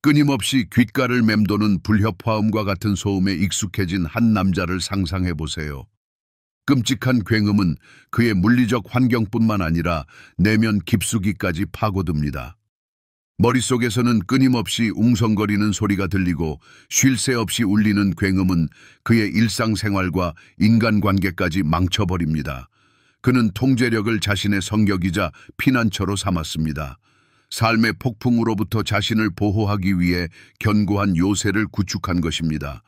끊임없이 귓가를 맴도는 불협화음과 같은 소음에 익숙해진 한 남자를 상상해 보세요. 끔찍한 굉음은 그의 물리적 환경뿐만 아니라 내면 깊숙이까지 파고듭니다. 머릿속에서는 끊임없이 웅성거리는 소리가 들리고 쉴 새 없이 울리는 굉음은 그의 일상생활과 인간관계까지 망쳐버립니다. 그는 통제력을 자신의 성격이자 피난처로 삼았습니다. 삶의 폭풍으로부터 자신을 보호하기 위해 견고한 요새를 구축한 것입니다.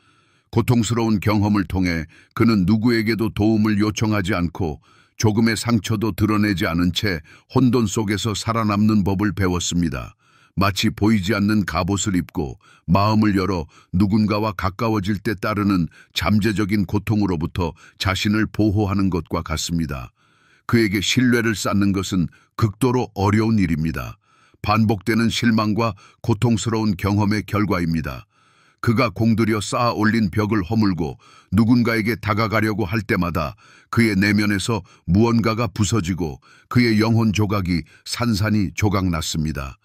고통스러운 경험을 통해 그는 누구에게도 도움을 요청하지 않고 조금의 상처도 드러내지 않은 채 혼돈 속에서 살아남는 법을 배웠습니다. 마치 보이지 않는 갑옷을 입고 마음을 열어 누군가와 가까워질 때 따르는 잠재적인 고통으로부터 자신을 보호하는 것과 같습니다. 그에게 신뢰를 쌓는 것은 극도로 어려운 일입니다. 반복되는 실망과 고통스러운 경험의 결과입니다. 그가 공들여 쌓아 올린 벽을 허물고 누군가에게 다가가려고 할 때마다 그의 내면에서 무언가가 부서지고 그의 영혼 조각이 산산이 조각났습니다.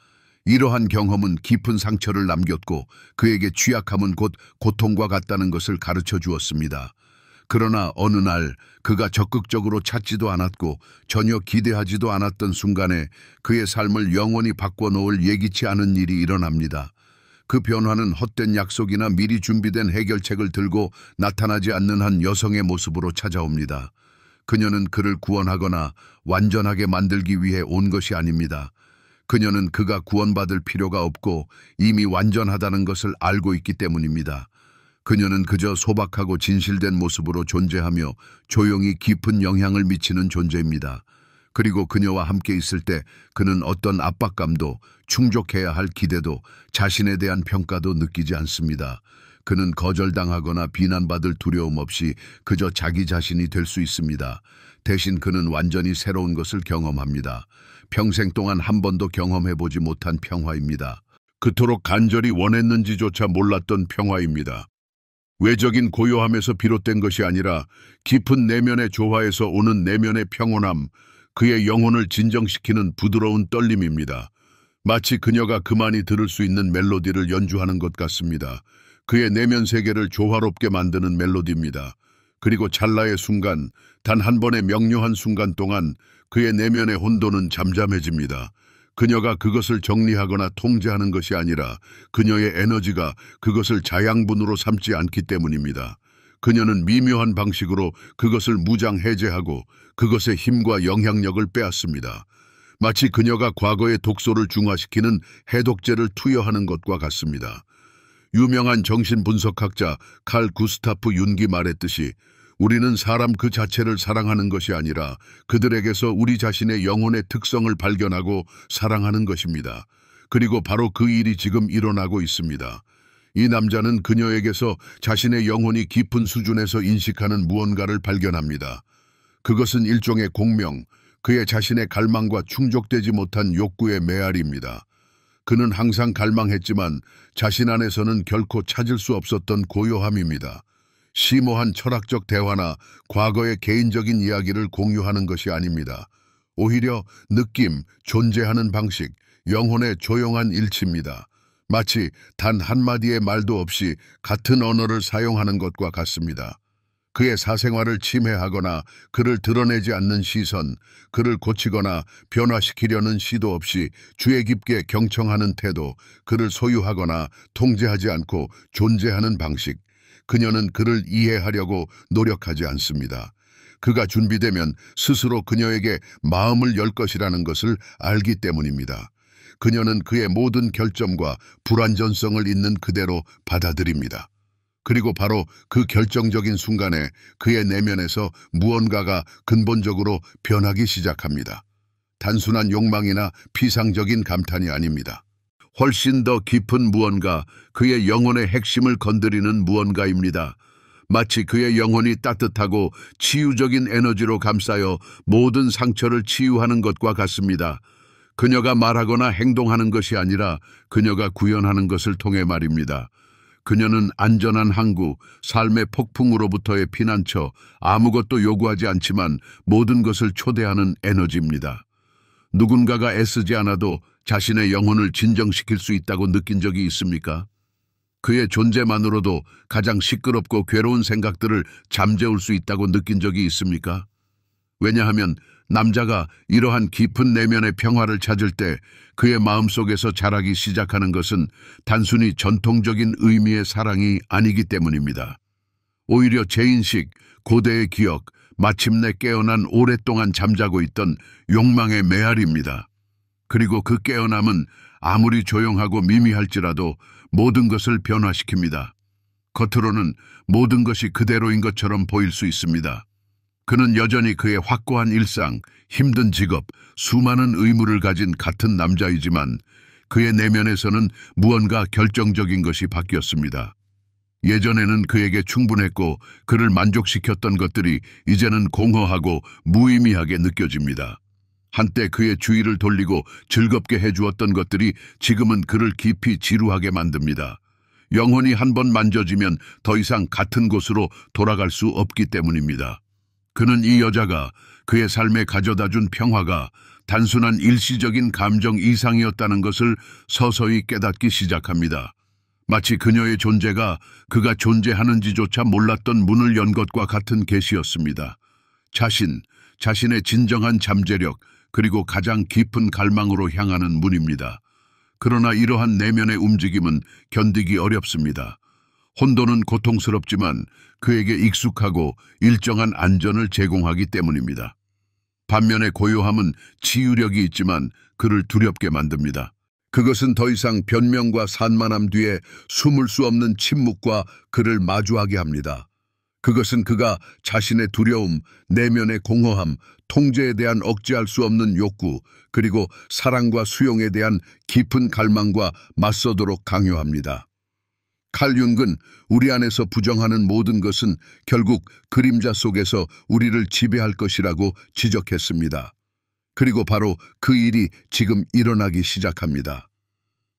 이러한 경험은 깊은 상처를 남겼고 그에게 취약함은 곧 고통과 같다는 것을 가르쳐 주었습니다. 그러나 어느 날 그가 적극적으로 찾지도 않았고 전혀 기대하지도 않았던 순간에 그의 삶을 영원히 바꿔놓을 예기치 않은 일이 일어납니다. 그 변화는 헛된 약속이나 미리 준비된 해결책을 들고 나타나지 않는 한 여성의 모습으로 찾아옵니다. 그녀는 그를 구원하거나 완전하게 만들기 위해 온 것이 아닙니다. 그녀는 그가 구원받을 필요가 없고 이미 완전하다는 것을 알고 있기 때문입니다. 그녀는 그저 소박하고 진실된 모습으로 존재하며 조용히 깊은 영향을 미치는 존재입니다. 그리고 그녀와 함께 있을 때 그는 어떤 압박감도 충족해야 할 기대도 자신에 대한 평가도 느끼지 않습니다. 그는 거절당하거나 비난받을 두려움 없이 그저 자기 자신이 될 수 있습니다. 대신 그는 완전히 새로운 것을 경험합니다. 평생 동안 한 번도 경험해보지 못한 평화입니다. 그토록 간절히 원했는지조차 몰랐던 평화입니다. 외적인 고요함에서 비롯된 것이 아니라 깊은 내면의 조화에서 오는 내면의 평온함, 그의 영혼을 진정시키는 부드러운 떨림입니다. 마치 그녀가 그만이 들을 수 있는 멜로디를 연주하는 것 같습니다. 그의 내면 세계를 조화롭게 만드는 멜로디입니다. 그리고 찰나의 순간, 단 한 번의 명료한 순간 동안 그의 내면의 혼돈은 잠잠해집니다. 그녀가 그것을 정리하거나 통제하는 것이 아니라 그녀의 에너지가 그것을 자양분으로 삼지 않기 때문입니다. 그녀는 미묘한 방식으로 그것을 무장해제하고 그것의 힘과 영향력을 빼앗습니다. 마치 그녀가 과거의 독소를 중화시키는 해독제를 투여하는 것과 같습니다. 유명한 정신분석학자 칼 구스타프 융이 말했듯이 우리는 사람 그 자체를 사랑하는 것이 아니라 그들에게서 우리 자신의 영혼의 특성을 발견하고 사랑하는 것입니다. 그리고 바로 그 일이 지금 일어나고 있습니다. 이 남자는 그녀에게서 자신의 영혼이 깊은 수준에서 인식하는 무언가를 발견합니다. 그것은 일종의 공명, 그의 자신의 갈망과 충족되지 못한 욕구의 메아리입니다. 그는 항상 갈망했지만 자신 안에서는 결코 찾을 수 없었던 고요함입니다. 심오한 철학적 대화나 과거의 개인적인 이야기를 공유하는 것이 아닙니다. 오히려 느낌, 존재하는 방식, 영혼의 조용한 일치입니다. 마치 단 한마디의 말도 없이 같은 언어를 사용하는 것과 같습니다. 그의 사생활을 침해하거나 그를 드러내지 않는 시선, 그를 고치거나 변화시키려는 시도 없이 주의 깊게 경청하는 태도, 그를 소유하거나 통제하지 않고 존재하는 방식, 그녀는 그를 이해하려고 노력하지 않습니다. 그가 준비되면 스스로 그녀에게 마음을 열 것이라는 것을 알기 때문입니다. 그녀는 그의 모든 결점과 불완전성을 있는 그대로 받아들입니다. 그리고 바로 그 결정적인 순간에 그의 내면에서 무언가가 근본적으로 변하기 시작합니다. 단순한 욕망이나 피상적인 감탄이 아닙니다. 훨씬 더 깊은 무언가, 그의 영혼의 핵심을 건드리는 무언가입니다. 마치 그의 영혼이 따뜻하고 치유적인 에너지로 감싸여 모든 상처를 치유하는 것과 같습니다. 그녀가 말하거나 행동하는 것이 아니라 그녀가 구현하는 것을 통해 말입니다. 그녀는 안전한 항구, 삶의 폭풍으로부터의 피난처, 아무것도 요구하지 않지만 모든 것을 초대하는 에너지입니다. 누군가가 애쓰지 않아도 자신의 영혼을 진정시킬 수 있다고 느낀 적이 있습니까? 그의 존재만으로도 가장 시끄럽고 괴로운 생각들을 잠재울 수 있다고 느낀 적이 있습니까? 왜냐하면 남자가 이러한 깊은 내면의 평화를 찾을 때 그의 마음속에서 자라기 시작하는 것은 단순히 전통적인 의미의 사랑이 아니기 때문입니다. 오히려 재인식, 고대의 기억, 마침내 깨어난 오랫동안 잠자고 있던 욕망의 메아리입니다. 그리고 그 깨어남은 아무리 조용하고 미미할지라도 모든 것을 변화시킵니다. 겉으로는 모든 것이 그대로인 것처럼 보일 수 있습니다. 그는 여전히 그의 확고한 일상, 힘든 직업, 수많은 의무를 가진 같은 남자이지만 그의 내면에서는 무언가 결정적인 것이 바뀌었습니다. 예전에는 그에게 충분했고 그를 만족시켰던 것들이 이제는 공허하고 무의미하게 느껴집니다. 한때 그의 주의를 돌리고 즐겁게 해주었던 것들이 지금은 그를 깊이 지루하게 만듭니다. 영혼이 한번 만져지면 더 이상 같은 곳으로 돌아갈 수 없기 때문입니다. 그는 이 여자가 그의 삶에 가져다준 평화가 단순한 일시적인 감정 이상이었다는 것을 서서히 깨닫기 시작합니다. 마치 그녀의 존재가 그가 존재하는지조차 몰랐던 문을 연 것과 같은 계시였습니다. 자신의 진정한 잠재력, 그리고 가장 깊은 갈망으로 향하는 문입니다. 그러나 이러한 내면의 움직임은 견디기 어렵습니다. 혼돈은 고통스럽지만 그에게 익숙하고 일정한 안전을 제공하기 때문입니다. 반면에 고요함은 치유력이 있지만 그를 두렵게 만듭니다. 그것은 더 이상 변명과 산만함 뒤에 숨을 수 없는 침묵과 그를 마주하게 합니다. 그것은 그가 자신의 두려움, 내면의 공허함, 통제에 대한 억제할 수 없는 욕구, 그리고 사랑과 수용에 대한 깊은 갈망과 맞서도록 강요합니다. 칼 융은 우리 안에서 부정하는 모든 것은 결국 그림자 속에서 우리를 지배할 것이라고 지적했습니다. 그리고 바로 그 일이 지금 일어나기 시작합니다.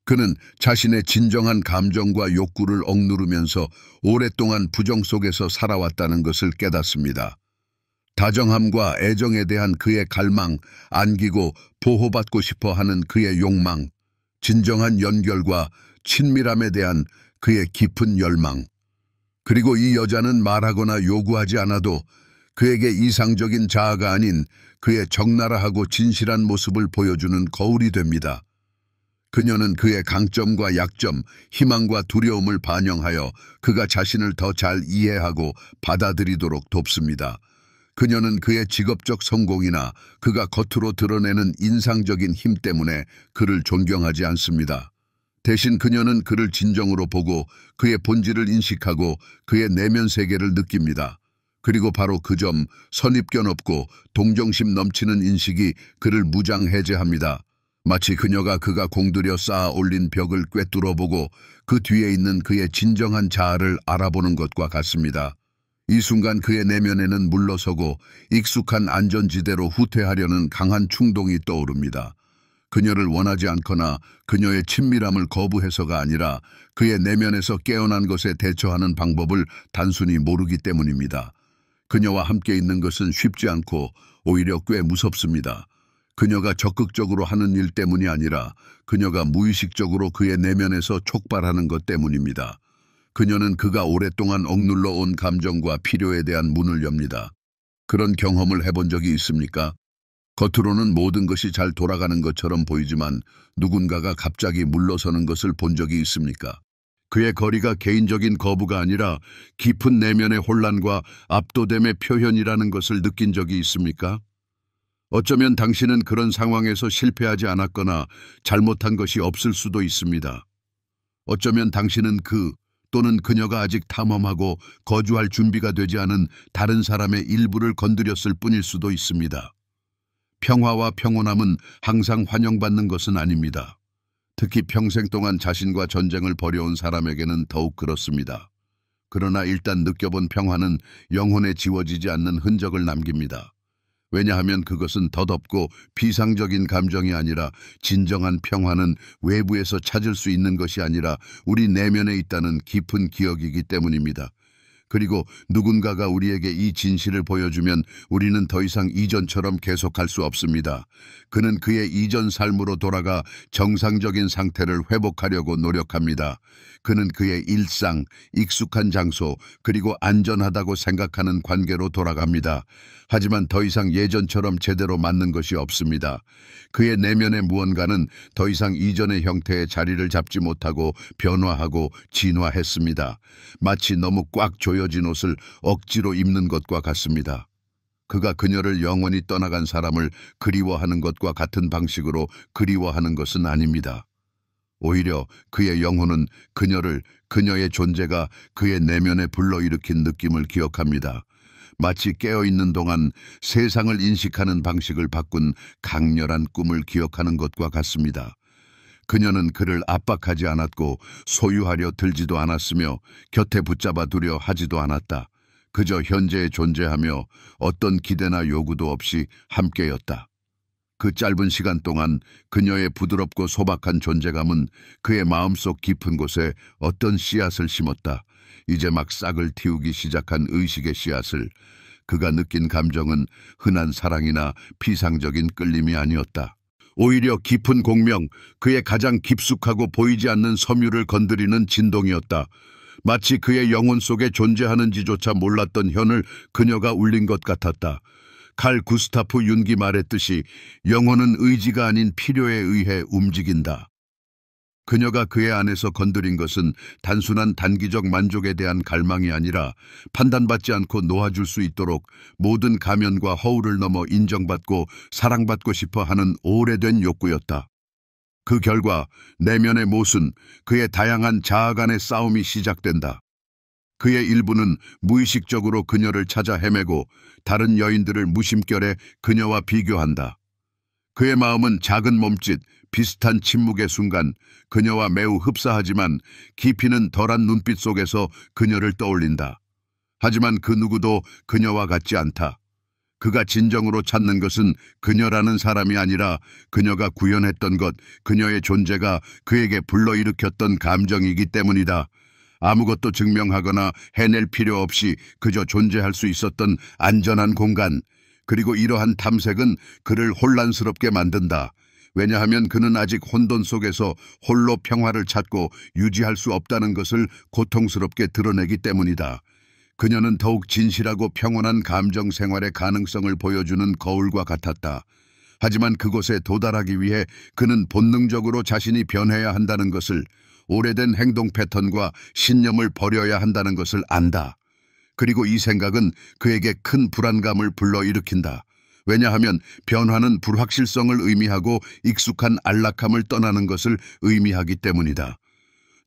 그는 자신의 진정한 감정과 욕구를 억누르면서 오랫동안 부정 속에서 살아왔다는 것을 깨닫습니다. 다정함과 애정에 대한 그의 갈망, 안기고 보호받고 싶어 하는 그의 욕망, 진정한 연결과 친밀함에 대한 그의 깊은 열망. 그리고 이 여자는 말하거나 요구하지 않아도 그에게 이상적인 자아가 아닌 그의 적나라하고 진실한 모습을 보여주는 거울이 됩니다. 그녀는 그의 강점과 약점, 희망과 두려움을 반영하여 그가 자신을 더 잘 이해하고 받아들이도록 돕습니다. 그녀는 그의 직업적 성공이나 그가 겉으로 드러내는 인상적인 힘 때문에 그를 존경하지 않습니다. 대신 그녀는 그를 진정으로 보고 그의 본질을 인식하고 그의 내면 세계를 느낍니다. 그리고 바로 그 점, 선입견 없고 동정심 넘치는 인식이 그를 무장해제합니다. 마치 그녀가 공들여 쌓아 올린 벽을 꿰뚫어보고 그 뒤에 있는 그의 진정한 자아를 알아보는 것과 같습니다. 이 순간 그의 내면에는 물러서고 익숙한 안전지대로 후퇴하려는 강한 충동이 떠오릅니다. 그녀를 원하지 않거나 그녀의 친밀함을 거부해서가 아니라 그의 내면에서 깨어난 것에 대처하는 방법을 단순히 모르기 때문입니다. 그녀와 함께 있는 것은 쉽지 않고 오히려 꽤 무섭습니다. 그녀가 적극적으로 하는 일 때문이 아니라 그녀가 무의식적으로 그의 내면에서 촉발하는 것 때문입니다. 그녀는 그가 오랫동안 억눌러 온 감정과 필요에 대한 문을 엽니다. 그런 경험을 해본 적이 있습니까? 겉으로는 모든 것이 잘 돌아가는 것처럼 보이지만 누군가가 갑자기 물러서는 것을 본 적이 있습니까? 그의 거리가 개인적인 거부가 아니라 깊은 내면의 혼란과 압도됨의 표현이라는 것을 느낀 적이 있습니까? 어쩌면 당신은 그런 상황에서 실패하지 않았거나 잘못한 것이 없을 수도 있습니다. 어쩌면 당신은 또는 그녀가 아직 탐험하고 거주할 준비가 되지 않은 다른 사람의 일부를 건드렸을 뿐일 수도 있습니다. 평화와 평온함은 항상 환영받는 것은 아닙니다. 특히 평생 동안 자신과 전쟁을 벌여온 사람에게는 더욱 그렇습니다. 그러나 일단 느껴본 평화는 영혼에 지워지지 않는 흔적을 남깁니다. 왜냐하면 그것은 덧없고 비상적인 감정이 아니라 진정한 평화는 외부에서 찾을 수 있는 것이 아니라 우리 내면에 있다는 깊은 기억이기 때문입니다. 그리고 누군가가 우리에게 이 진실을 보여주면 우리는 더 이상 이전처럼 계속할 수 없습니다. 그는 그의 이전 삶으로 돌아가 정상적인 상태를 회복하려고 노력합니다. 그는 그의 일상, 익숙한 장소, 그리고 안전하다고 생각하는 관계로 돌아갑니다. 하지만 더 이상 예전처럼 제대로 맞는 것이 없습니다. 그의 내면의 무언가는 더 이상 이전의 형태의 자리를 잡지 못하고 변화하고 진화했습니다. 마치 너무 꽉 조여진 옷을 억지로 입는 것과 같습니다. 그가 그녀를 영원히 떠나간 사람을 그리워하는 것과 같은 방식으로 그리워하는 것은 아닙니다. 오히려 그의 영혼은 그녀의 존재가 그의 내면에 불러일으킨 느낌을 기억합니다. 마치 깨어있는 동안 세상을 인식하는 방식을 바꾼 강렬한 꿈을 기억하는 것과 같습니다. 그녀는 그를 압박하지 않았고 소유하려 들지도 않았으며 곁에 붙잡아 두려 하지도 않았다. 그저 현재에 존재하며 어떤 기대나 요구도 없이 함께였다. 그 짧은 시간 동안 그녀의 부드럽고 소박한 존재감은 그의 마음속 깊은 곳에 어떤 씨앗을 심었다. 이제 막 싹을 틔우기 시작한 의식의 씨앗을. 그가 느낀 감정은 흔한 사랑이나 피상적인 끌림이 아니었다. 오히려 깊은 공명, 그의 가장 깊숙하고 보이지 않는 섬유를 건드리는 진동이었다. 마치 그의 영혼 속에 존재하는지조차 몰랐던 현을 그녀가 울린 것 같았다. 칼 구스타프 융기 말했듯이 영혼은 의지가 아닌 필요에 의해 움직인다. 그녀가 그의 안에서 건드린 것은 단순한 단기적 만족에 대한 갈망이 아니라 판단받지 않고 놓아줄 수 있도록 모든 가면과 허울을 넘어 인정받고 사랑받고 싶어 하는 오래된 욕구였다. 그 결과 내면의 모순, 그의 다양한 자아 간의 싸움이 시작된다. 그의 일부는 무의식적으로 그녀를 찾아 헤매고 다른 여인들을 무심결에 그녀와 비교한다. 그의 마음은 작은 몸짓, 비슷한 침묵의 순간 그녀와 매우 흡사하지만 깊이는 덜한 눈빛 속에서 그녀를 떠올린다. 하지만 그 누구도 그녀와 같지 않다. 그가 진정으로 찾는 것은 그녀라는 사람이 아니라 그녀가 구현했던 것, 그녀의 존재가 그에게 불러일으켰던 감정이기 때문이다. 아무것도 증명하거나 해낼 필요 없이 그저 존재할 수 있었던 안전한 공간. 그리고 이러한 탐색은 그를 혼란스럽게 만든다. 왜냐하면 그는 아직 혼돈 속에서 홀로 평화를 찾고 유지할 수 없다는 것을 고통스럽게 드러내기 때문이다. 그녀는 더욱 진실하고 평온한 감정 생활의 가능성을 보여주는 거울과 같았다. 하지만 그곳에 도달하기 위해 그는 본능적으로 자신이 변해야 한다는 것을, 오래된 행동 패턴과 신념을 버려야 한다는 것을 안다. 그리고 이 생각은 그에게 큰 불안감을 불러일으킨다. 왜냐하면 변화는 불확실성을 의미하고 익숙한 안락함을 떠나는 것을 의미하기 때문이다.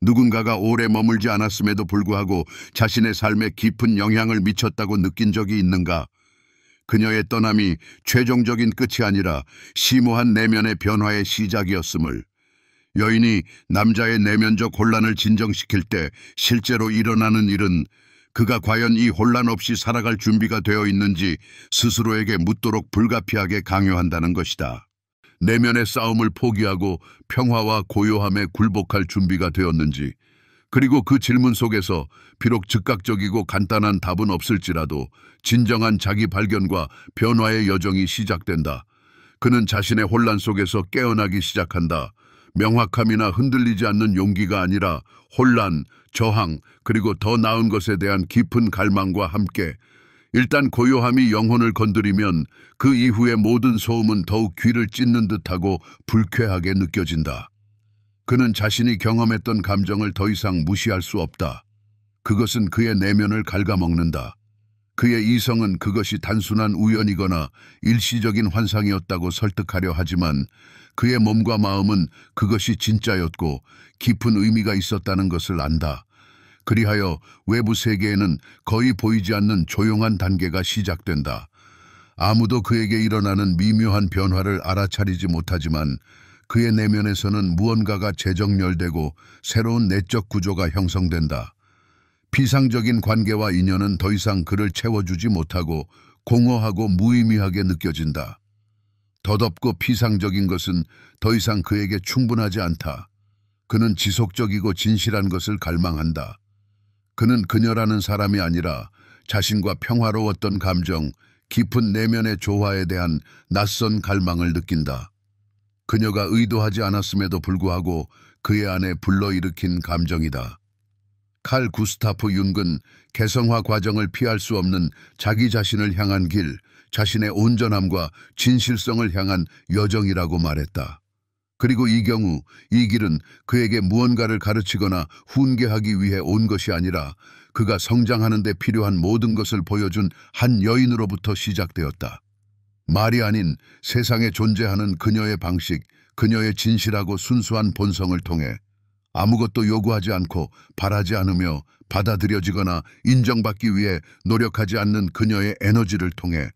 누군가가 오래 머물지 않았음에도 불구하고 자신의 삶에 깊은 영향을 미쳤다고 느낀 적이 있는가? 그녀의 떠남이 최종적인 끝이 아니라 심오한 내면의 변화의 시작이었음을. 여인이 남자의 내면적 혼란을 진정시킬 때 실제로 일어나는 일은 그가 과연 이 혼란 없이 살아갈 준비가 되어 있는지 스스로에게 묻도록 불가피하게 강요한다는 것이다. 내면의 싸움을 포기하고 평화와 고요함에 굴복할 준비가 되었는지, 그리고 그 질문 속에서 비록 즉각적이고 간단한 답은 없을지라도 진정한 자기 발견과 변화의 여정이 시작된다. 그는 자신의 혼란 속에서 깨어나기 시작한다. 명확함이나 흔들리지 않는 용기가 아니라 혼란, 저항, 그리고 더 나은 것에 대한 깊은 갈망과 함께. 일단 고요함이 영혼을 건드리면 그 이후의 모든 소음은 더욱 귀를 찢는 듯하고 불쾌하게 느껴진다. 그는 자신이 경험했던 감정을 더 이상 무시할 수 없다. 그것은 그의 내면을 갉아먹는다. 그의 이성은 그것이 단순한 우연이거나 일시적인 환상이었다고 설득하려 하지만 그의 몸과 마음은 그것이 진짜였고 깊은 의미가 있었다는 것을 안다. 그리하여 외부 세계에는 거의 보이지 않는 조용한 단계가 시작된다. 아무도 그에게 일어나는 미묘한 변화를 알아차리지 못하지만 그의 내면에서는 무언가가 재정렬되고 새로운 내적 구조가 형성된다. 피상적인 관계와 인연은 더 이상 그를 채워주지 못하고 공허하고 무의미하게 느껴진다. 덧없고 피상적인 것은 더 이상 그에게 충분하지 않다. 그는 지속적이고 진실한 것을 갈망한다. 그는 그녀라는 사람이 아니라 자신과 평화로웠던 감정, 깊은 내면의 조화에 대한 낯선 갈망을 느낀다. 그녀가 의도하지 않았음에도 불구하고 그의 안에 불러일으킨 감정이다. 칼 구스타프 융은 개성화 과정을 피할 수 없는 자기 자신을 향한 길, 자신의 온전함과 진실성을 향한 여정이라고 말했다. 그리고 이 경우 이 길은 그에게 무언가를 가르치거나 훈계하기 위해 온 것이 아니라 그가 성장하는 데 필요한 모든 것을 보여준 한 여인으로부터 시작되었다. 말이 아닌 세상에 존재하는 그녀의 방식, 그녀의 진실하고 순수한 본성을 통해 아무것도 요구하지 않고 바라지 않으며 받아들여지거나 인정받기 위해 노력하지 않는 그녀의 에너지를 통해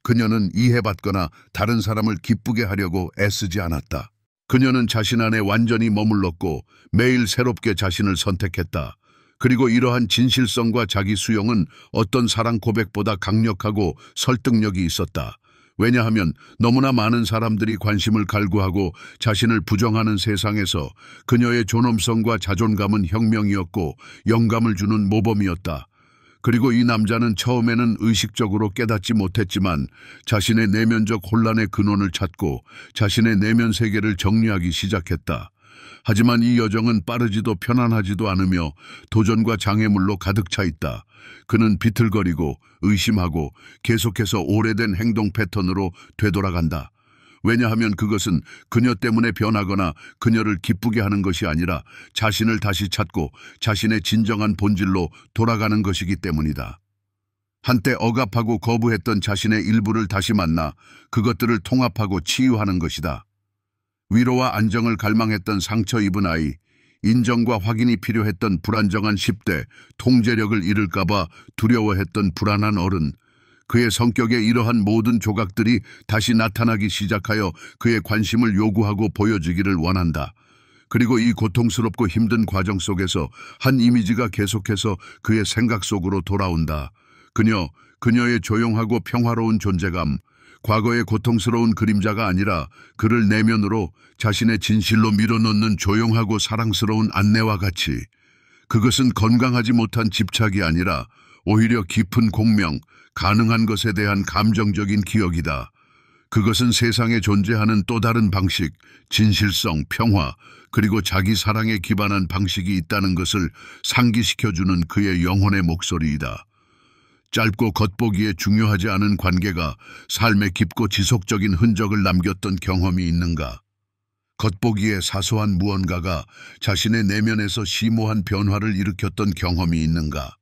그녀는 이해받거나 다른 사람을 기쁘게 하려고 애쓰지 않았다. 그녀는 자신 안에 완전히 머물렀고 매일 새롭게 자신을 선택했다. 그리고 이러한 진실성과 자기 수용은 어떤 사랑 고백보다 강력하고 설득력이 있었다. 왜냐하면 너무나 많은 사람들이 관심을 갈구하고 자신을 부정하는 세상에서 그녀의 존엄성과 자존감은 혁명이었고 영감을 주는 모범이었다. 그리고 이 남자는 처음에는 의식적으로 깨닫지 못했지만 자신의 내면적 혼란의 근원을 찾고 자신의 내면 세계를 정리하기 시작했다. 하지만 이 여정은 빠르지도 편안하지도 않으며 도전과 장애물로 가득 차 있다. 그는 비틀거리고 의심하고 계속해서 오래된 행동 패턴으로 되돌아간다. 왜냐하면 그것은 그녀 때문에 변하거나 그녀를 기쁘게 하는 것이 아니라 자신을 다시 찾고 자신의 진정한 본질로 돌아가는 것이기 때문이다. 한때 억압하고 거부했던 자신의 일부를 다시 만나 그것들을 통합하고 치유하는 것이다. 위로와 안정을 갈망했던 상처 입은 아이, 인정과 확인이 필요했던 불안정한 10대, 통제력을 잃을까봐 두려워했던 불안한 어른, 그의 성격에 이러한 모든 조각들이 다시 나타나기 시작하여 그의 관심을 요구하고 보여주기를 원한다. 그리고 이 고통스럽고 힘든 과정 속에서 한 이미지가 계속해서 그의 생각 속으로 돌아온다. 그녀의 조용하고 평화로운 존재감, 과거의 고통스러운 그림자가 아니라 그를 내면으로 자신의 진실로 밀어넣는 조용하고 사랑스러운 안내와 같이, 그것은 건강하지 못한 집착이 아니라 오히려 깊은 공명, 가능한 것에 대한 감정적인 기억이다. 그것은 세상에 존재하는 또 다른 방식, 진실성, 평화, 그리고 자기 사랑에 기반한 방식이 있다는 것을 상기시켜주는 그의 영혼의 목소리이다. 짧고 겉보기에 중요하지 않은 관계가 삶에 깊고 지속적인 흔적을 남겼던 경험이 있는가? 겉보기에 사소한 무언가가 자신의 내면에서 심오한 변화를 일으켰던 경험이 있는가?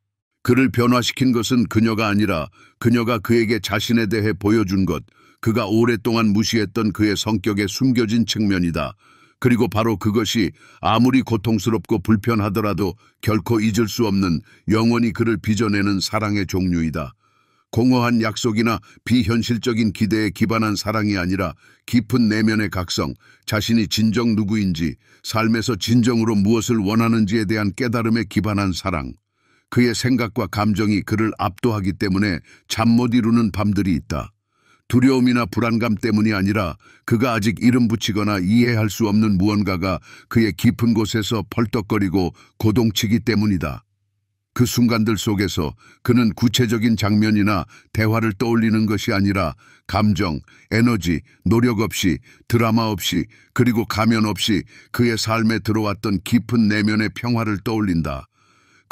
그를 변화시킨 것은 그녀가 아니라 그녀가 그에게 자신에 대해 보여준 것, 그가 오랫동안 무시했던 그의 성격에 숨겨진 측면이다. 그리고 바로 그것이 아무리 고통스럽고 불편하더라도 결코 잊을 수 없는 영원히 그를 빚어내는 사랑의 종류이다. 공허한 약속이나 비현실적인 기대에 기반한 사랑이 아니라 깊은 내면의 각성, 자신이 진정 누구인지, 삶에서 진정으로 무엇을 원하는지에 대한 깨달음에 기반한 사랑. 그의 생각과 감정이 그를 압도하기 때문에 잠 못 이루는 밤들이 있다. 두려움이나 불안감 때문이 아니라 그가 아직 이름 붙이거나 이해할 수 없는 무언가가 그의 깊은 곳에서 펄떡거리고 고동치기 때문이다. 그 순간들 속에서 그는 구체적인 장면이나 대화를 떠올리는 것이 아니라 감정, 에너지, 노력 없이, 드라마 없이, 그리고 가면 없이 그의 삶에 들어왔던 깊은 내면의 평화를 떠올린다.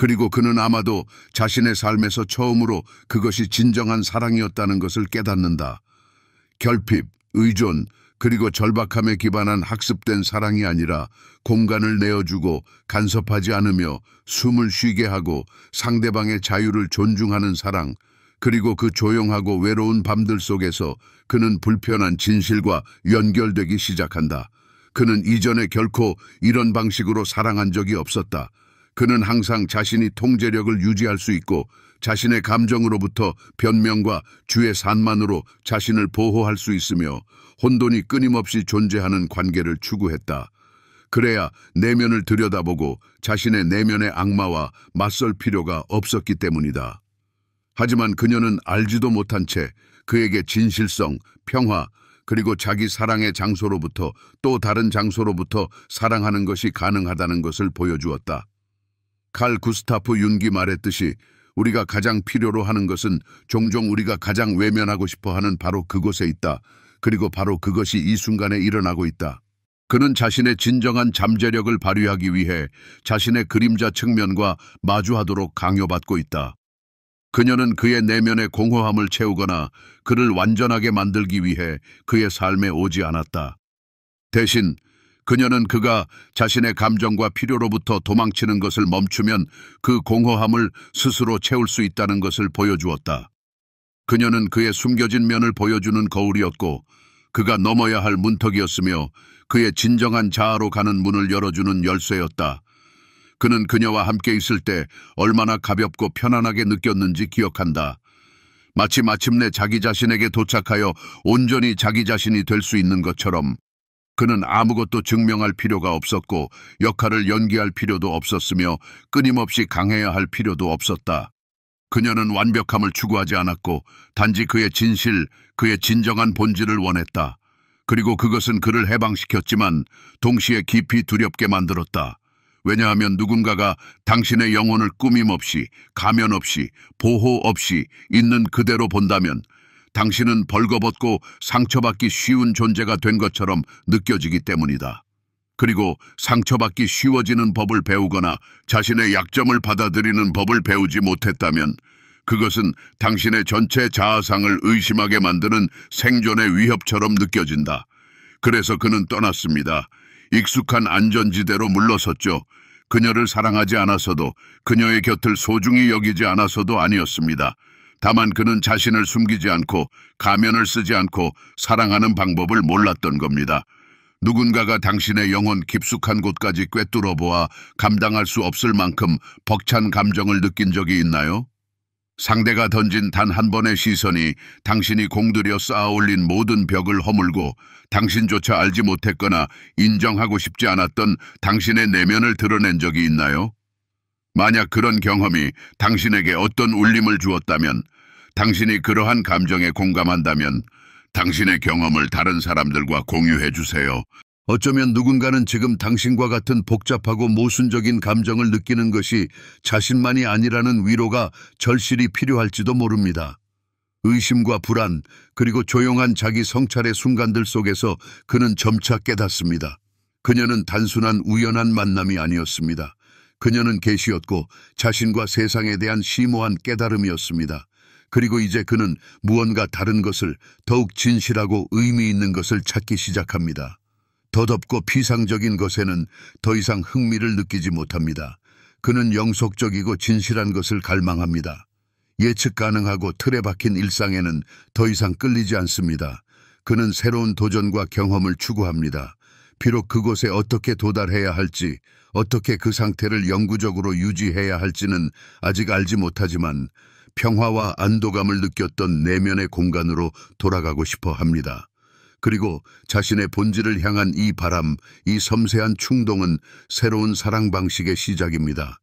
그리고 그는 아마도 자신의 삶에서 처음으로 그것이 진정한 사랑이었다는 것을 깨닫는다. 결핍, 의존, 그리고 절박함에 기반한 학습된 사랑이 아니라 공간을 내어주고 간섭하지 않으며 숨을 쉬게 하고 상대방의 자유를 존중하는 사랑, 그리고 그 조용하고 외로운 밤들 속에서 그는 불편한 진실과 연결되기 시작한다. 그는 이전에 결코 이런 방식으로 사랑한 적이 없었다. 그는 항상 자신이 통제력을 유지할 수 있고 자신의 감정으로부터 변명과 주의 산만으로 자신을 보호할 수 있으며 혼돈이 끊임없이 존재하는 관계를 추구했다. 그래야 내면을 들여다보고 자신의 내면의 악마와 맞설 필요가 없었기 때문이다. 하지만 그녀는 알지도 못한 채 그에게 진실성, 평화, 그리고 자기 사랑의 장소로부터 또 다른 장소로부터 사랑하는 것이 가능하다는 것을 보여주었다. 칼 구스타프 융기 말했듯이 우리가 가장 필요로 하는 것은 종종 우리가 가장 외면하고 싶어 하는 바로 그곳에 있다. 그리고 바로 그것이 이 순간에 일어나고 있다. 그는 자신의 진정한 잠재력을 발휘하기 위해 자신의 그림자 측면과 마주하도록 강요받고 있다. 그녀는 그의 내면의 공허함을 채우거나 그를 완전하게 만들기 위해 그의 삶에 오지 않았다. 대신 그녀는 그가 자신의 감정과 필요로부터 도망치는 것을 멈추면 그 공허함을 스스로 채울 수 있다는 것을 보여주었다. 그녀는 그의 숨겨진 면을 보여주는 거울이었고 그가 넘어야 할 문턱이었으며 그의 진정한 자아로 가는 문을 열어주는 열쇠였다. 그는 그녀와 함께 있을 때 얼마나 가볍고 편안하게 느꼈는지 기억한다. 마치 마침내 자기 자신에게 도착하여 온전히 자기 자신이 될 수 있는 것처럼 그는 아무것도 증명할 필요가 없었고 역할을 연기할 필요도 없었으며 끊임없이 강해야 할 필요도 없었다. 그녀는 완벽함을 추구하지 않았고 단지 그의 진실, 그의 진정한 본질을 원했다. 그리고 그것은 그를 해방시켰지만 동시에 깊이 두렵게 만들었다. 왜냐하면 누군가가 당신의 영혼을 꾸밈 없이, 가면 없이, 보호 없이 있는 그대로 본다면 당신은 벌거벗고 상처받기 쉬운 존재가 된 것처럼 느껴지기 때문이다. 그리고 상처받기 쉬워지는 법을 배우거나 자신의 약점을 받아들이는 법을 배우지 못했다면 그것은 당신의 전체 자아상을 의심하게 만드는 생존의 위협처럼 느껴진다. 그래서 그는 떠났습니다. 익숙한 안전지대로 물러섰죠. 그녀를 사랑하지 않아서도 그녀의 곁을 소중히 여기지 않아서도 아니었습니다. 다만 그는 자신을 숨기지 않고 가면을 쓰지 않고 사랑하는 방법을 몰랐던 겁니다. 누군가가 당신의 영혼 깊숙한 곳까지 꿰뚫어 보아 감당할 수 없을 만큼 벅찬 감정을 느낀 적이 있나요? 상대가 던진 단 한 번의 시선이 당신이 공들여 쌓아올린 모든 벽을 허물고 당신조차 알지 못했거나 인정하고 싶지 않았던 당신의 내면을 드러낸 적이 있나요? 만약 그런 경험이 당신에게 어떤 울림을 주었다면, 당신이 그러한 감정에 공감한다면 당신의 경험을 다른 사람들과 공유해 주세요. 어쩌면 누군가는 지금 당신과 같은 복잡하고 모순적인 감정을 느끼는 것이 자신만이 아니라는 위로가 절실히 필요할지도 모릅니다. 의심과 불안, 그리고 조용한 자기 성찰의 순간들 속에서 그는 점차 깨닫습니다. 그녀는 단순한 우연한 만남이 아니었습니다. 그녀는 계시였고 자신과 세상에 대한 심오한 깨달음이었습니다. 그리고 이제 그는 무언가 다른 것을, 더욱 진실하고 의미 있는 것을 찾기 시작합니다. 더덥고 피상적인 것에는 더 이상 흥미를 느끼지 못합니다. 그는 영속적이고 진실한 것을 갈망합니다. 예측 가능하고 틀에 박힌 일상에는 더 이상 끌리지 않습니다. 그는 새로운 도전과 경험을 추구합니다. 비록 그곳에 어떻게 도달해야 할지, 어떻게 그 상태를 영구적으로 유지해야 할지는 아직 알지 못하지만 평화와 안도감을 느꼈던 내면의 공간으로 돌아가고 싶어 합니다. 그리고 자신의 본질을 향한 이 바람, 이 섬세한 충동은 새로운 사랑 방식의 시작입니다.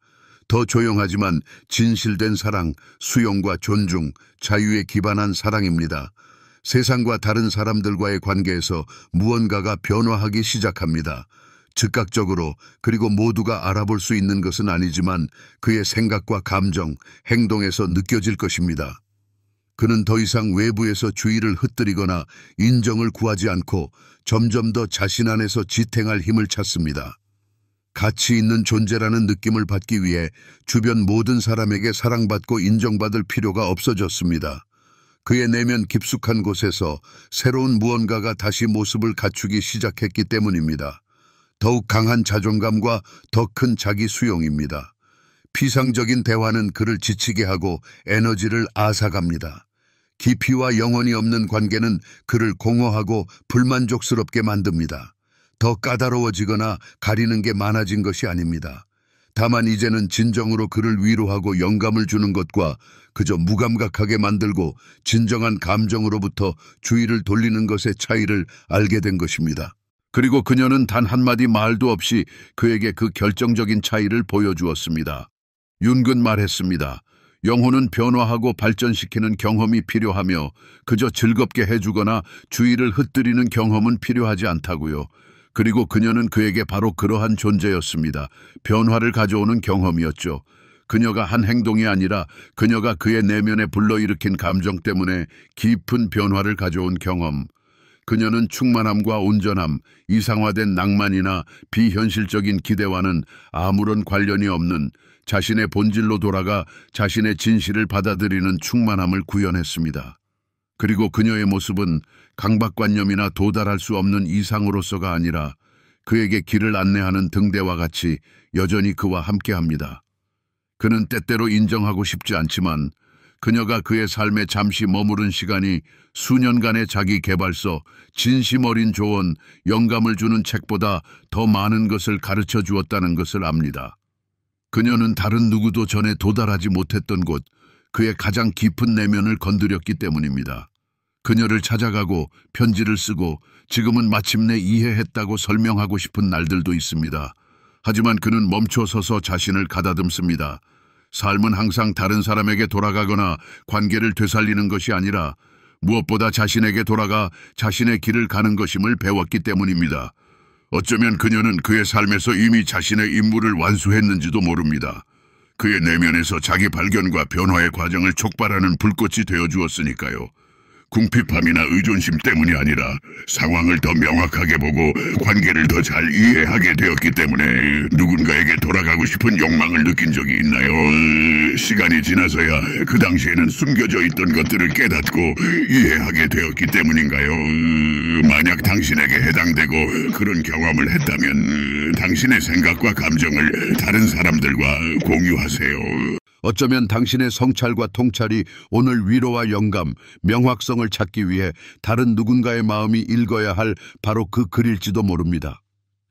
더 조용하지만 진실된 사랑, 수용과 존중, 자유에 기반한 사랑입니다. 세상과 다른 사람들과의 관계에서 무언가가 변화하기 시작합니다. 즉각적으로, 그리고 모두가 알아볼 수 있는 것은 아니지만 그의 생각과 감정, 행동에서 느껴질 것입니다. 그는 더 이상 외부에서 주의를 흩뜨리거나 인정을 구하지 않고 점점 더 자신 안에서 지탱할 힘을 찾습니다. 가치 있는 존재라는 느낌을 받기 위해 주변 모든 사람에게 사랑받고 인정받을 필요가 없어졌습니다. 그의 내면 깊숙한 곳에서 새로운 무언가가 다시 모습을 갖추기 시작했기 때문입니다. 더욱 강한 자존감과 더 큰 자기 수용입니다. 피상적인 대화는 그를 지치게 하고 에너지를 앗아갑니다. 깊이와 영혼이 없는 관계는 그를 공허하고 불만족스럽게 만듭니다. 더 까다로워지거나 가리는 게 많아진 것이 아닙니다. 다만 이제는 진정으로 그를 위로하고 영감을 주는 것과 그저 무감각하게 만들고 진정한 감정으로부터 주의를 돌리는 것의 차이를 알게 된 것입니다. 그리고 그녀는 단 한마디 말도 없이 그에게 그 결정적인 차이를 보여주었습니다. 윤근 말했습니다. 영혼은 변화하고 발전시키는 경험이 필요하며 그저 즐겁게 해주거나 주의를 흩뜨리는 경험은 필요하지 않다고요. 그리고 그녀는 그에게 바로 그러한 존재였습니다. 변화를 가져오는 경험이었죠. 그녀가 한 행동이 아니라 그녀가 그의 내면에 불러일으킨 감정 때문에 깊은 변화를 가져온 경험. 그녀는 충만함과 온전함, 이상화된 낭만이나 비현실적인 기대와는 아무런 관련이 없는 자신의 본질로 돌아가 자신의 진실을 받아들이는 충만함을 구현했습니다. 그리고 그녀의 모습은 강박관념이나 도달할 수 없는 이상으로서가 아니라 그에게 길을 안내하는 등대와 같이 여전히 그와 함께합니다. 그는 때때로 인정하고 싶지 않지만 그녀가 그의 삶에 잠시 머무른 시간이 수년간의 자기 개발서, 진심 어린 조언, 영감을 주는 책보다 더 많은 것을 가르쳐 주었다는 것을 압니다. 그녀는 다른 누구도 전에 도달하지 못했던 곳, 그의 가장 깊은 내면을 건드렸기 때문입니다. 그녀를 찾아가고 편지를 쓰고 지금은 마침내 이해했다고 설명하고 싶은 날들도 있습니다. 하지만 그는 멈춰서서 자신을 가다듬습니다. 삶은 항상 다른 사람에게 돌아가거나 관계를 되살리는 것이 아니라 무엇보다 자신에게 돌아가 자신의 길을 가는 것임을 배웠기 때문입니다. 어쩌면 그녀는 그의 삶에서 이미 자신의 임무를 완수했는지도 모릅니다. 그의 내면에서 자기 발견과 변화의 과정을 촉발하는 불꽃이 되어주었으니까요. 궁핍함이나 의존심 때문이 아니라 상황을 더 명확하게 보고 관계를 더 잘 이해하게 되었기 때문에 누군가에게 돌아가고 싶은 욕망을 느낀 적이 있나요? 시간이 지나서야 그 당시에는 숨겨져 있던 것들을 깨닫고 이해하게 되었기 때문인가요? 만약 당신에게 해당되고 그런 경험을 했다면 당신의 생각과 감정을 다른 사람들과 공유하세요. 어쩌면 당신의 성찰과 통찰이 오늘 위로와 영감, 명확성을 찾기 위해 다른 누군가의 마음이 읽어야 할 바로 그 글일지도 모릅니다.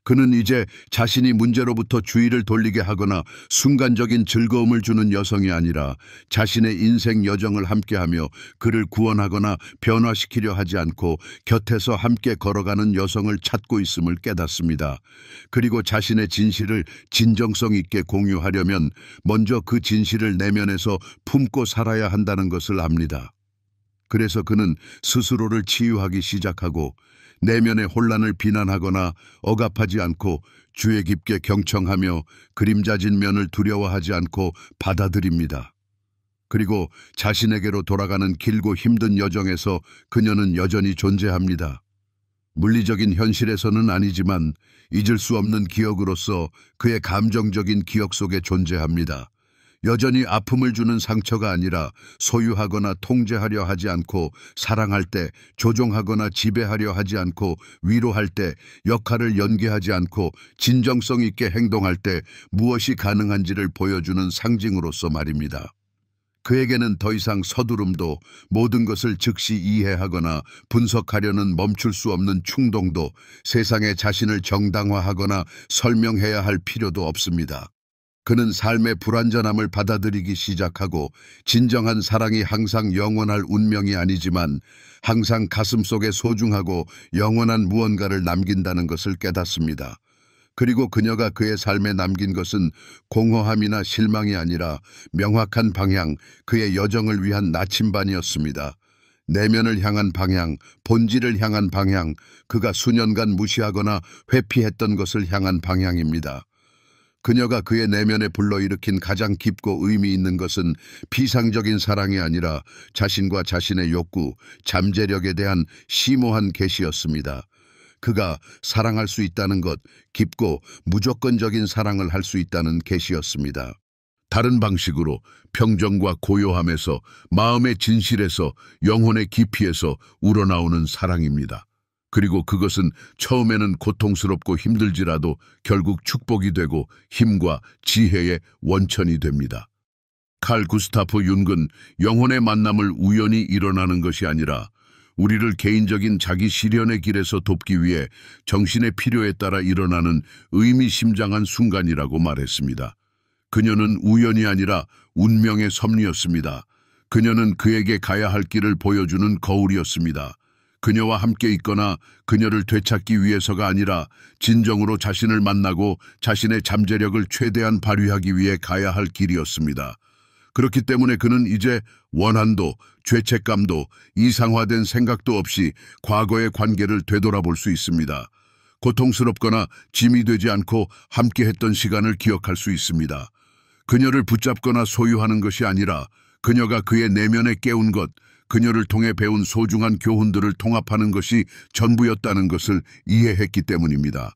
그는 이제 자신이 문제로부터 주의를 돌리게 하거나 순간적인 즐거움을 주는 여성이 아니라 자신의 인생 여정을 함께하며 그를 구원하거나 변화시키려 하지 않고 곁에서 함께 걸어가는 여성을 찾고 있음을 깨닫습니다. 그리고 자신의 진실을 진정성 있게 공유하려면 먼저 그 진실을 내면에서 품고 살아야 한다는 것을 압니다. 그래서 그는 스스로를 치유하기 시작하고 내면의 혼란을 비난하거나 억압하지 않고 주의 깊게 경청하며 그림자진 면을 두려워하지 않고 받아들입니다. 그리고 자신에게로 돌아가는 길고 힘든 여정에서 그녀는 여전히 존재합니다. 물리적인 현실에서는 아니지만 잊을 수 없는 기억으로서 그의 감정적인 기억 속에 존재합니다. 여전히 아픔을 주는 상처가 아니라 소유하거나 통제하려 하지 않고 사랑할 때 조종하거나 지배하려 하지 않고 위로할 때 역할을 연기하지 않고 진정성 있게 행동할 때 무엇이 가능한지를 보여주는 상징으로서 말입니다. 그에게는 더 이상 서두름도 모든 것을 즉시 이해하거나 분석하려는 멈출 수 없는 충동도 세상에 자신을 정당화하거나 설명해야 할 필요도 없습니다. 그는 삶의 불완전함을 받아들이기 시작하고 진정한 사랑이 항상 영원할 운명이 아니지만 항상 가슴속에 소중하고 영원한 무언가를 남긴다는 것을 깨닫습니다. 그리고 그녀가 그의 삶에 남긴 것은 공허함이나 실망이 아니라 명확한 방향, 그의 여정을 위한 나침반이었습니다. 내면을 향한 방향, 본질을 향한 방향, 그가 수년간 무시하거나 회피했던 것을 향한 방향입니다. 그녀가 그의 내면에 불러일으킨 가장 깊고 의미 있는 것은 피상적인 사랑이 아니라 자신과 자신의 욕구, 잠재력에 대한 심오한 계시였습니다. 그가 사랑할 수 있다는 것, 깊고 무조건적인 사랑을 할 수 있다는 계시였습니다. 다른 방식으로 평정과 고요함에서, 마음의 진실에서, 영혼의 깊이에서 우러나오는 사랑입니다. 그리고 그것은 처음에는 고통스럽고 힘들지라도 결국 축복이 되고 힘과 지혜의 원천이 됩니다. 칼 구스타프 융은 영혼의 만남을 우연히 일어나는 것이 아니라 우리를 개인적인 자기 실현의 길에서 돕기 위해 정신의 필요에 따라 일어나는 의미심장한 순간이라고 말했습니다. 그녀는 우연이 아니라 운명의 섭리였습니다. 그녀는 그에게 가야 할 길을 보여주는 거울이었습니다. 그녀와 함께 있거나 그녀를 되찾기 위해서가 아니라 진정으로 자신을 만나고 자신의 잠재력을 최대한 발휘하기 위해 가야 할 길이었습니다. 그렇기 때문에 그는 이제 원한도, 죄책감도, 이상화된 생각도 없이 과거의 관계를 되돌아볼 수 있습니다. 고통스럽거나 짐이 되지 않고 함께했던 시간을 기억할 수 있습니다. 그녀를 붙잡거나 소유하는 것이 아니라 그녀가 그의 내면에 깨운 것, 그녀를 통해 배운 소중한 교훈들을 통합하는 것이 전부였다는 것을 이해했기 때문입니다.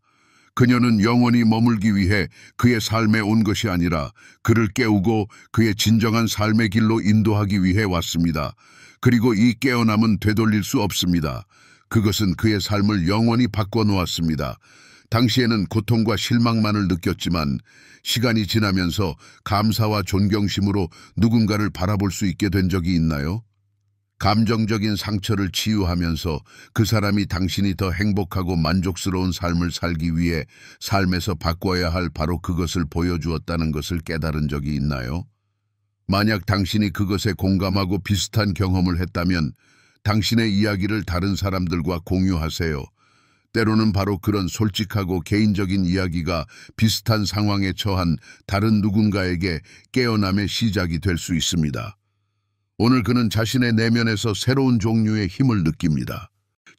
그녀는 영원히 머물기 위해 그의 삶에 온 것이 아니라 그를 깨우고 그의 진정한 삶의 길로 인도하기 위해 왔습니다. 그리고 이 깨어남은 되돌릴 수 없습니다. 그것은 그의 삶을 영원히 바꿔놓았습니다. 당시에는 고통과 실망만을 느꼈지만 시간이 지나면서 감사와 존경심으로 누군가를 바라볼 수 있게 된 적이 있나요? 감정적인 상처를 치유하면서 그 사람이 당신이 더 행복하고 만족스러운 삶을 살기 위해 삶에서 바꿔야 할 바로 그것을 보여주었다는 것을 깨달은 적이 있나요? 만약 당신이 그것에 공감하고 비슷한 경험을 했다면 당신의 이야기를 다른 사람들과 공유하세요. 때로는 바로 그런 솔직하고 개인적인 이야기가 비슷한 상황에 처한 다른 누군가에게 깨어남의 시작이 될 수 있습니다. 오늘 그는 자신의 내면에서 새로운 종류의 힘을 느낍니다.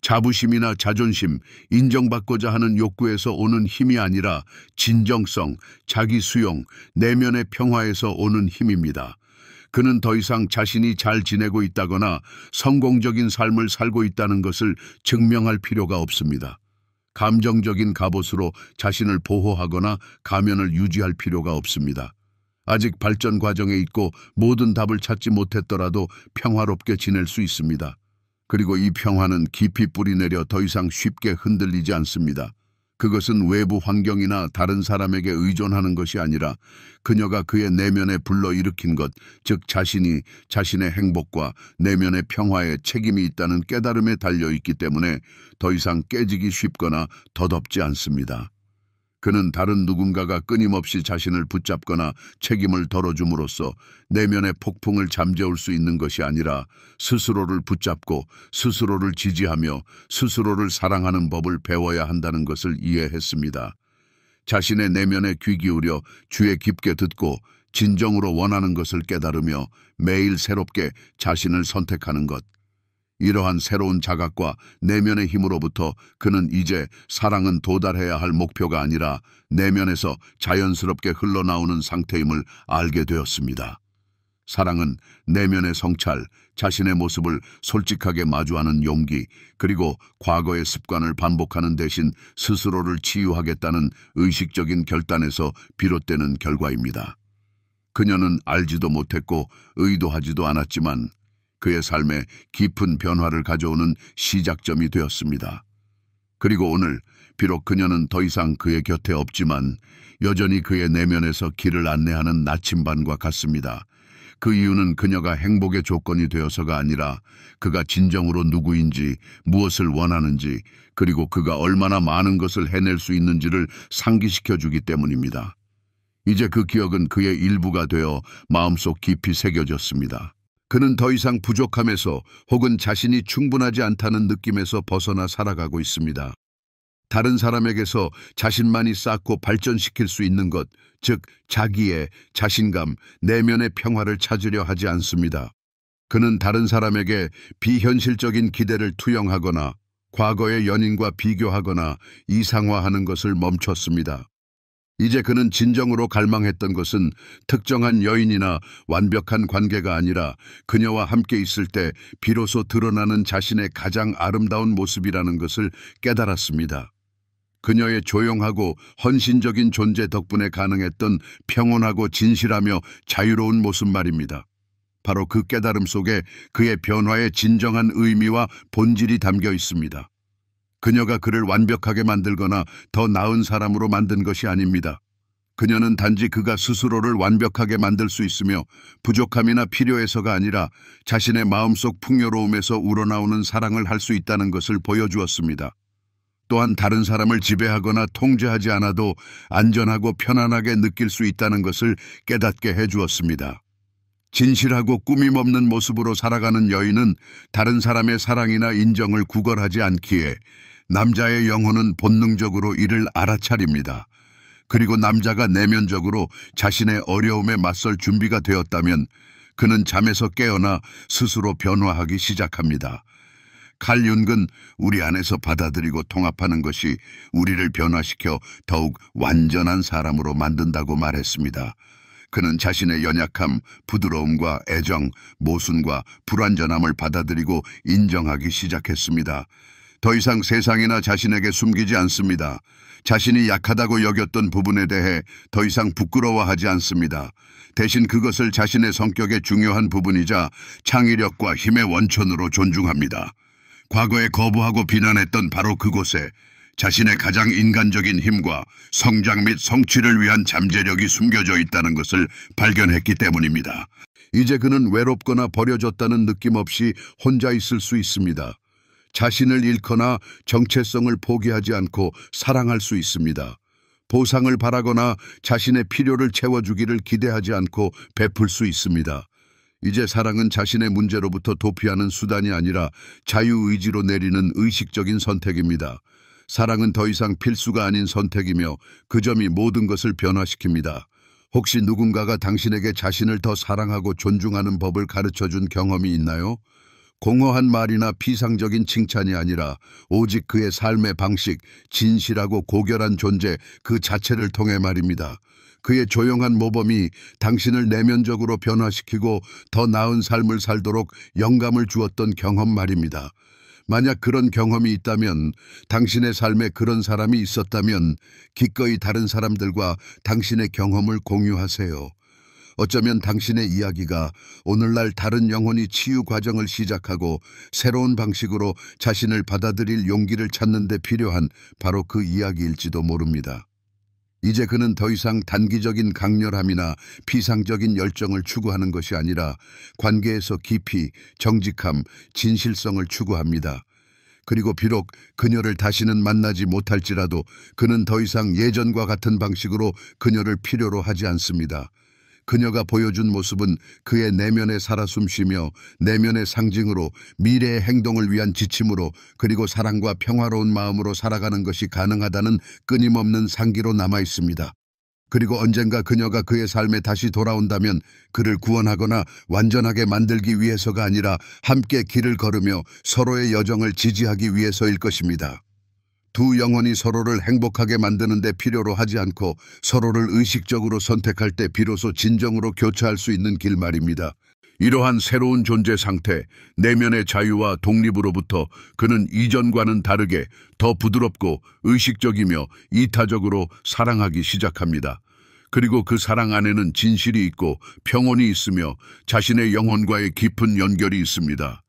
자부심이나 자존심, 인정받고자 하는 욕구에서 오는 힘이 아니라 진정성, 자기 수용, 내면의 평화에서 오는 힘입니다. 그는 더 이상 자신이 잘 지내고 있다거나 성공적인 삶을 살고 있다는 것을 증명할 필요가 없습니다. 감정적인 갑옷으로 자신을 보호하거나 가면을 유지할 필요가 없습니다. 아직 발전 과정에 있고 모든 답을 찾지 못했더라도 평화롭게 지낼 수 있습니다. 그리고 이 평화는 깊이 뿌리내려 더 이상 쉽게 흔들리지 않습니다. 그것은 외부 환경이나 다른 사람에게 의존하는 것이 아니라 그녀가 그의 내면에 불러일으킨 것, 즉 자신이 자신의 행복과 내면의 평화에 책임이 있다는 깨달음에 달려있기 때문에 더 이상 깨지기 쉽거나 덧없지 않습니다. 그는 다른 누군가가 끊임없이 자신을 붙잡거나 책임을 덜어줌으로써 내면의 폭풍을 잠재울 수 있는 것이 아니라 스스로를 붙잡고 스스로를 지지하며 스스로를 사랑하는 법을 배워야 한다는 것을 이해했습니다. 자신의 내면에 귀 기울여 주에 깊게 듣고 진정으로 원하는 것을 깨달으며 매일 새롭게 자신을 선택하는 것. 이러한 새로운 자각과 내면의 힘으로부터 그는 이제 사랑은 도달해야 할 목표가 아니라 내면에서 자연스럽게 흘러나오는 상태임을 알게 되었습니다. 사랑은 내면의 성찰, 자신의 모습을 솔직하게 마주하는 용기, 그리고 과거의 습관을 반복하는 대신 스스로를 치유하겠다는 의식적인 결단에서 비롯되는 결과입니다. 그녀는 알지도 못했고 의도하지도 않았지만 그의 삶에 깊은 변화를 가져오는 시작점이 되었습니다. 그리고 오늘 비록 그녀는 더 이상 그의 곁에 없지만 여전히 그의 내면에서 길을 안내하는 나침반과 같습니다. 그 이유는 그녀가 행복의 조건이 되어서가 아니라 그가 진정으로 누구인지, 무엇을 원하는지, 그리고 그가 얼마나 많은 것을 해낼 수 있는지를 상기시켜주기 때문입니다. 이제 그 기억은 그의 일부가 되어 마음속 깊이 새겨졌습니다. 그는 더 이상 부족함에서 혹은 자신이 충분하지 않다는 느낌에서 벗어나 살아가고 있습니다. 다른 사람에게서 자신만이 쌓고 발전시킬 수 있는 것, 즉 자기의 자신감, 내면의 평화를 찾으려 하지 않습니다. 그는 다른 사람에게 비현실적인 기대를 투영하거나 과거의 연인과 비교하거나 이상화하는 것을 멈췄습니다. 이제 그는 진정으로 갈망했던 것은 특정한 여인이나 완벽한 관계가 아니라 그녀와 함께 있을 때 비로소 드러나는 자신의 가장 아름다운 모습이라는 것을 깨달았습니다. 그녀의 조용하고 헌신적인 존재 덕분에 가능했던 평온하고 진실하며 자유로운 모습 말입니다. 바로 그 깨달음 속에 그의 변화의 진정한 의미와 본질이 담겨 있습니다. 그녀가 그를 완벽하게 만들거나 더 나은 사람으로 만든 것이 아닙니다. 그녀는 단지 그가 스스로를 완벽하게 만들 수 있으며 부족함이나 필요해서가 아니라 자신의 마음속 풍요로움에서 우러나오는 사랑을 할 수 있다는 것을 보여주었습니다. 또한 다른 사람을 지배하거나 통제하지 않아도 안전하고 편안하게 느낄 수 있다는 것을 깨닫게 해주었습니다. 진실하고 꾸밈없는 모습으로 살아가는 여인은 다른 사람의 사랑이나 인정을 구걸하지 않기에 남자의 영혼은 본능적으로 이를 알아차립니다. 그리고 남자가 내면적으로 자신의 어려움에 맞설 준비가 되었다면 그는 잠에서 깨어나 스스로 변화하기 시작합니다. 칼 융은 우리 안에서 받아들이고 통합하는 것이 우리를 변화시켜 더욱 완전한 사람으로 만든다고 말했습니다. 그는 자신의 연약함, 부드러움과 애정, 모순과 불완전함을 받아들이고 인정하기 시작했습니다. 더 이상 세상이나 자신에게 숨기지 않습니다. 자신이 약하다고 여겼던 부분에 대해 더 이상 부끄러워하지 않습니다. 대신 그것을 자신의 성격의 중요한 부분이자 창의력과 힘의 원천으로 존중합니다. 과거에 거부하고 비난했던 바로 그곳에 자신의 가장 인간적인 힘과 성장 및 성취를 위한 잠재력이 숨겨져 있다는 것을 발견했기 때문입니다. 이제 그는 외롭거나 버려졌다는 느낌 없이 혼자 있을 수 있습니다. 자신을 잃거나 정체성을 포기하지 않고 사랑할 수 있습니다. 보상을 바라거나 자신의 필요를 채워주기를 기대하지 않고 베풀 수 있습니다. 이제 사랑은 자신의 문제로부터 도피하는 수단이 아니라 자유의지로 내리는 의식적인 선택입니다. 사랑은 더 이상 필수가 아닌 선택이며 그 점이 모든 것을 변화시킵니다. 혹시 누군가가 당신에게 자신을 더 사랑하고 존중하는 법을 가르쳐준 경험이 있나요? 공허한 말이나 피상적인 칭찬이 아니라 오직 그의 삶의 방식, 진실하고 고결한 존재 그 자체를 통해 말입니다. 그의 조용한 모범이 당신을 내면적으로 변화시키고 더 나은 삶을 살도록 영감을 주었던 경험 말입니다. 만약 그런 경험이 있다면, 당신의 삶에 그런 사람이 있었다면 기꺼이 다른 사람들과 당신의 경험을 공유하세요. 어쩌면 당신의 이야기가 오늘날 다른 영혼이 치유 과정을 시작하고 새로운 방식으로 자신을 받아들일 용기를 찾는 데 필요한 바로 그 이야기일지도 모릅니다. 이제 그는 더 이상 단기적인 강렬함이나 피상적인 열정을 추구하는 것이 아니라 관계에서 깊이, 정직함, 진실성을 추구합니다. 그리고 비록 그녀를 다시는 만나지 못할지라도 그는 더 이상 예전과 같은 방식으로 그녀를 필요로 하지 않습니다. 그녀가 보여준 모습은 그의 내면에 살아 숨쉬며 내면의 상징으로 미래의 행동을 위한 지침으로 그리고 사랑과 평화로운 마음으로 살아가는 것이 가능하다는 끊임없는 상기로 남아 있습니다. 그리고 언젠가 그녀가 그의 삶에 다시 돌아온다면 그를 구원하거나 완전하게 만들기 위해서가 아니라 함께 길을 걸으며 서로의 여정을 지지하기 위해서일 것입니다. 두 영혼이 서로를 행복하게 만드는 데 필요로 하지 않고 서로를 의식적으로 선택할 때 비로소 진정으로 교차할 수 있는 길 말입니다. 이러한 새로운 존재 상태, 내면의 자유와 독립으로부터 그는 이전과는 다르게 더 부드럽고 의식적이며 이타적으로 사랑하기 시작합니다. 그리고 그 사랑 안에는 진실이 있고 평온이 있으며 자신의 영혼과의 깊은 연결이 있습니다.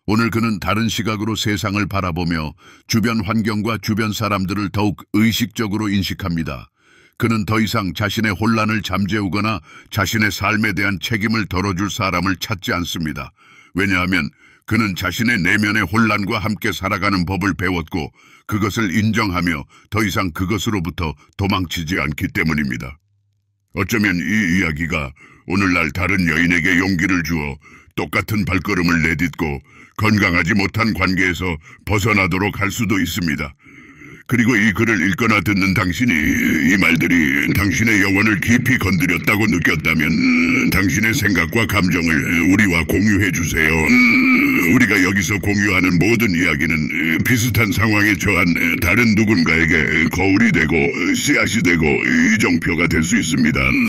오늘 그는 다른 시각으로 세상을 바라보며 주변 환경과 주변 사람들을 더욱 의식적으로 인식합니다. 그는 더 이상 자신의 혼란을 잠재우거나 자신의 삶에 대한 책임을 덜어줄 사람을 찾지 않습니다. 왜냐하면 그는 자신의 내면의 혼란과 함께 살아가는 법을 배웠고 그것을 인정하며 더 이상 그것으로부터 도망치지 않기 때문입니다. 어쩌면 이 이야기가 오늘날 다른 여인에게 용기를 주어 똑같은 발걸음을 내딛고 건강하지 못한 관계에서 벗어나도록 할 수도 있습니다. 그리고 이 글을 읽거나 듣는 당신이 이 말들이 당신의 영혼을 깊이 건드렸다고 느꼈다면 당신의 생각과 감정을 우리와 공유해 주세요. 우리가 여기서 공유하는 모든 이야기는 비슷한 상황에 처한 다른 누군가에게 거울이 되고 씨앗이 되고 이정표가 될 수 있습니다.